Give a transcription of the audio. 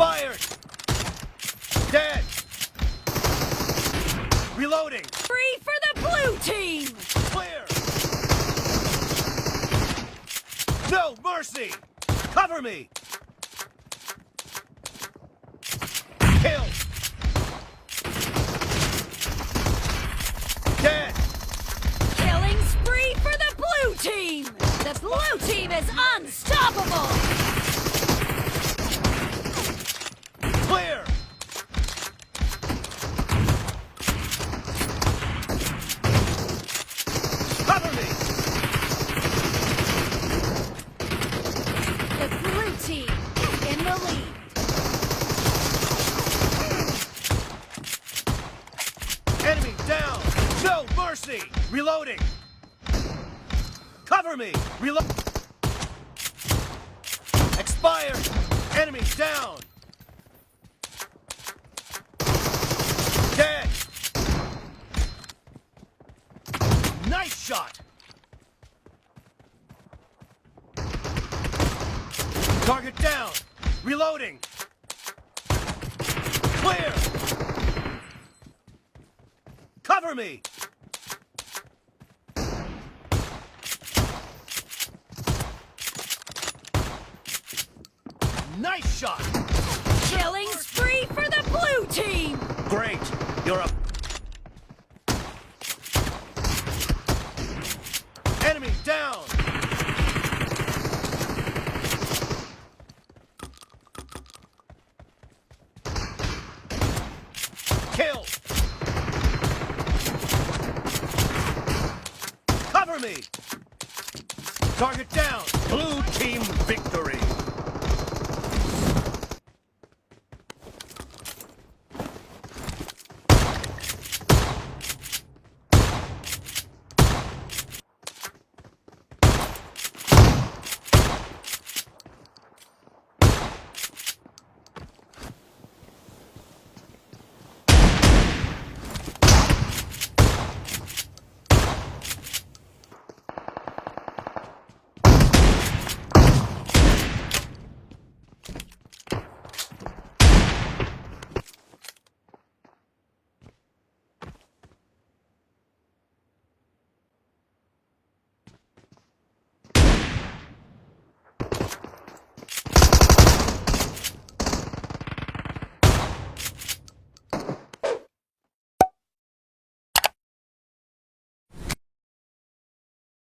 Expired! Dead! Reloading! Free for the blue team! Clear! No mercy! Cover me! Kill! Dead! Killing spree for the blue team! The blue team is unstoppable! Clear! Cover me! The blue team is in the lead. Enemy down! No mercy! Reloading! Cover me! Reload! Expired! Enemy down! Dead! Nice shot! Target down! Reloading! Clear! Cover me! Nice shot! Killing spree for the blue team! Great! You're up. Enemy down! Kill! Cover me! Target down! Blue team victory!